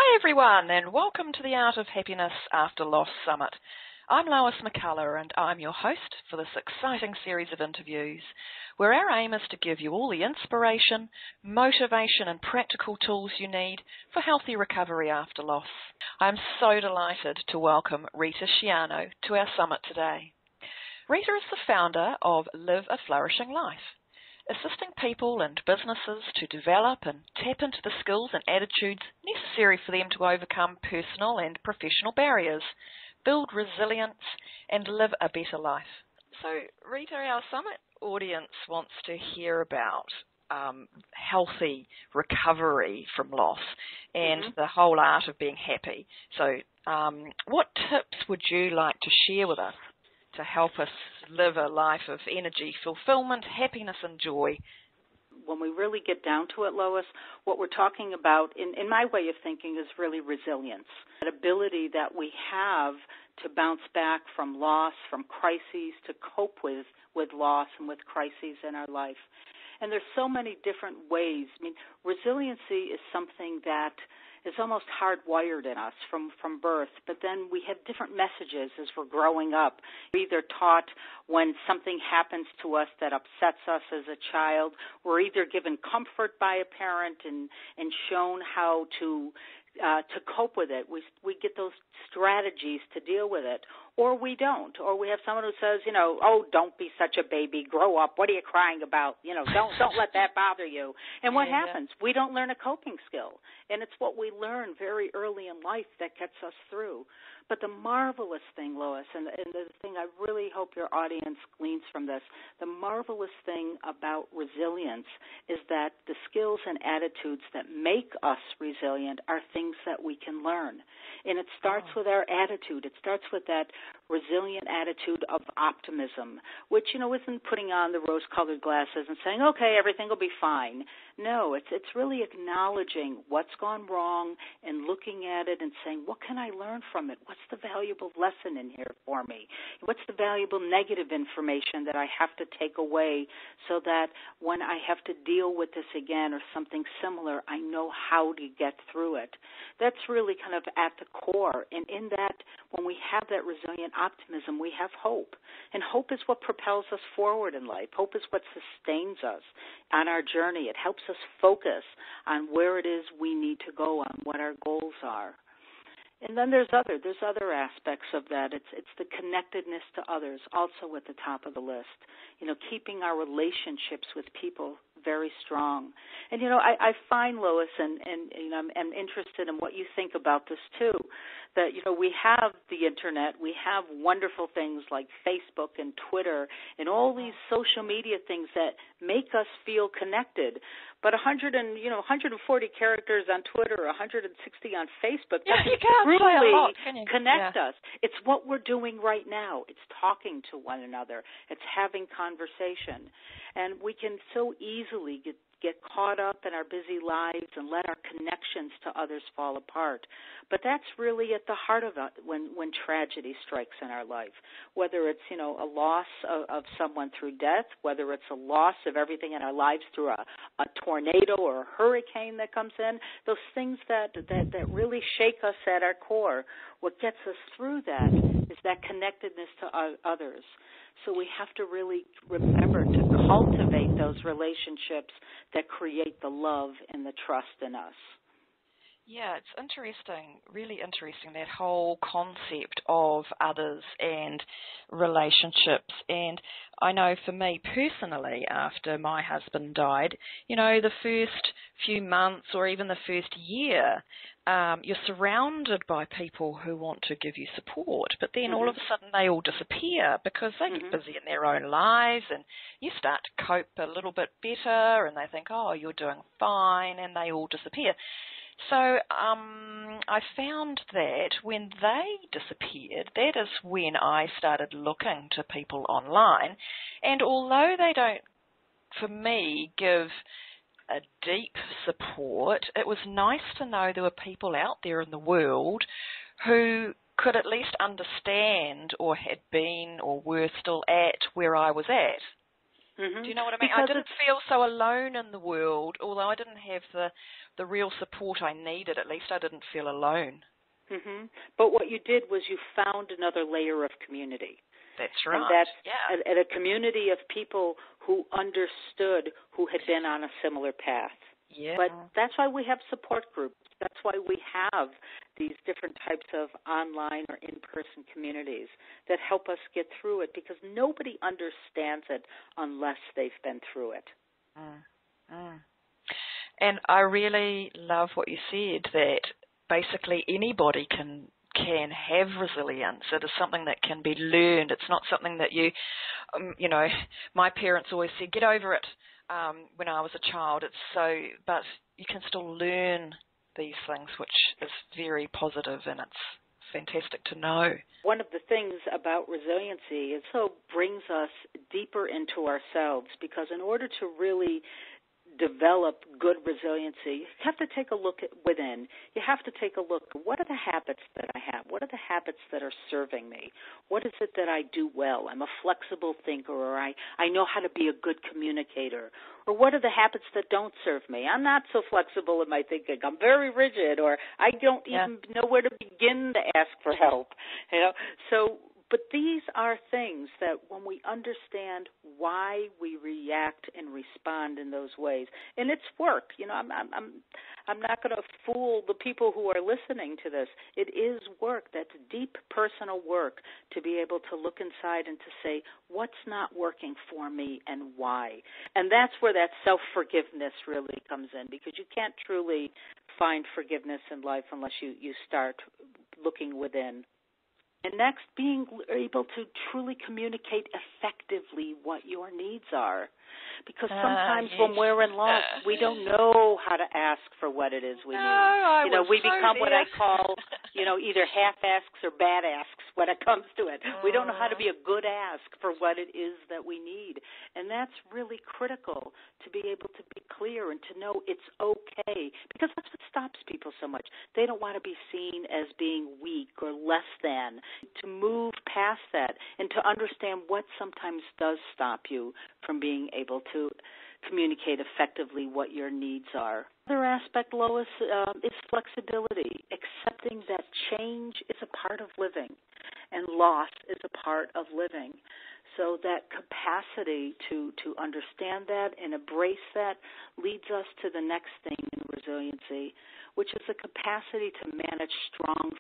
Hi everyone, and welcome to the Art of Happiness After Loss Summit. I'm Lois McCullough, and I'm your host for this exciting series of interviews, where our aim is to give you all the inspiration, motivation and practical tools you need for healthy recovery after loss. I'm so delighted to welcome Rita Schiano to our summit today. Rita is the founder of Live a Flourishing Life, assisting people and businesses to develop and tap into the skills and attitudes necessary for them to overcome personal and professional barriers, build resilience, and live a better life. So, Rita, our summit audience wants to hear about healthy recovery from loss and the whole art of being happy. So, what tips would you like to share with us to help us live a life of energy, fulfillment, happiness, and joy? When we really get down to it, Lois, what we're talking about, in my way of thinking, is really resilience, that ability that we have to bounce back from loss, from crises, to cope with loss and with crises in our life. And there's so many different ways. I mean, resiliency is something that is almost hardwired in us from birth, but then we have different messages as we're growing up. We're either taught when something happens to us that upsets us as a child, we're either given comfort by a parent and shown how to cope with it. We get those strategies to deal with it, or we don't. Or we have someone who says, oh, don't be such a baby, grow up. What are you crying about? Don't let that bother you. And what happens? We don't learn a coping skill, and it's what we learn very early in life that gets us through. But the marvelous thing, Lois, and the thing I really hope your audience gleans from this, the marvelous thing about resilience is that the skills and attitudes that make us resilient are things that we can learn. And it starts with our attitude. It starts with that resilient attitude of optimism, which, isn't putting on the rose-colored glasses and saying, okay, everything will be fine. No, it's really acknowledging what's gone wrong and looking at it and saying, what can I learn from it? What's the valuable lesson in here for me? What's the valuable negative information that I have to take away so that when I have to deal with this again or something similar, I know how to get through it? That's really kind of at the core. And in that, when we have that resilient optimism, we have hope. And hope is what propels us forward in life. Hope is what sustains us on our journey. It helps us focus on where it is we need to go, on what our goals are. And then there's other aspects of that. It's the connectedness to others, also at the top of the list. Keeping our relationships with people very strong. And I find, Lois, and I'm interested in what you think about this too, that we have the internet, we have wonderful things like Facebook and Twitter and all these social media things that make us feel connected. But 140 characters on Twitter, 160 on Facebook doesn't truly connect us. It's what we're doing right now. It's talking to one another. It's having conversation. And we can so easily get caught up in our busy lives and let our connections to others fall apart. But that's really at the heart of it when tragedy strikes in our life, whether it's, a loss of someone through death, whether it's a loss of everything in our lives through a tornado or a hurricane that comes in, those things that really shake us at our core. What gets us through that is that connectedness to others. So we have to really remember to cultivate those relationships that create the love and the trust in us. Yeah, it's interesting, really interesting, that whole concept of others and relationships. And I know for me personally, after my husband died, the first few months or even the first year, you're surrounded by people who want to give you support, but then all of a sudden they all disappear because they get busy in their own lives, and you start to cope a little bit better, and they think, oh, you're doing fine, and they all disappear. So I found that when they disappeared, that is when I started looking to people online. And although they don't, for me, give a deep support, it was nice to know there were people out there in the world who could at least understand or had been or were still at where I was at. Mm-hmm. Do you know what I mean? Because I didn't feel so alone in the world, although I didn't have the real support I needed. At least I didn't feel alone. Mm-hmm. But what you did was you found another layer of community. That's right. And that's yeah. a community of people who understood, who had been on a similar path. Yeah. But that's why we have support groups. That's why we have these different types of online or in-person communities that help us get through it, because nobody understands it unless they've been through it. And I really love what you said, that basically anybody can have resilience. It is something that can be learned. It's not something that you know, my parents always said, get over it when I was a child. But you can still learn these things, which is very positive, and it's fantastic to know. One of the things about resiliency is it brings us deeper into ourselves, because in order to really develop good resiliency, you have to take a look at within. You have to take a look at, what are the habits that I have? What are the habits that are serving me? What is it that I do well? I'm a flexible thinker, or I know how to be a good communicator. Or what are the habits that don't serve me? I'm not so flexible in my thinking. I'm very rigid, or I don't even know where to begin to ask for help. You know, but these are things that when we understand why we react and respond in those ways, and it's work. You know, I'm not going to fool the people who are listening to this. It is work. That's deep personal work, to be able to look inside and to say, what's not working for me and why? And that's where that self-forgiveness really comes in, because you can't truly find forgiveness in life unless you start looking within. And next, being able to truly communicate effectively what your needs are. Because sometimes when we're in loss, we don't know how to ask for what it is we need. We become what I call, either half-asks or bad asks when it comes to it. We don't know how to be a good ask for what it is that we need. And that's really critical, to be able to be clear and to know it's okay. Because that's what stops people so much. They don't want to be seen as being weak or less than. To move past that and to understand what sometimes does stop you from being able to communicate effectively what your needs are. Another aspect, Lois, is flexibility, accepting that change is a part of living and loss is a part of living. So that capacity to understand that and embrace that leads us to the next thing in resiliency, which is the capacity to manage strong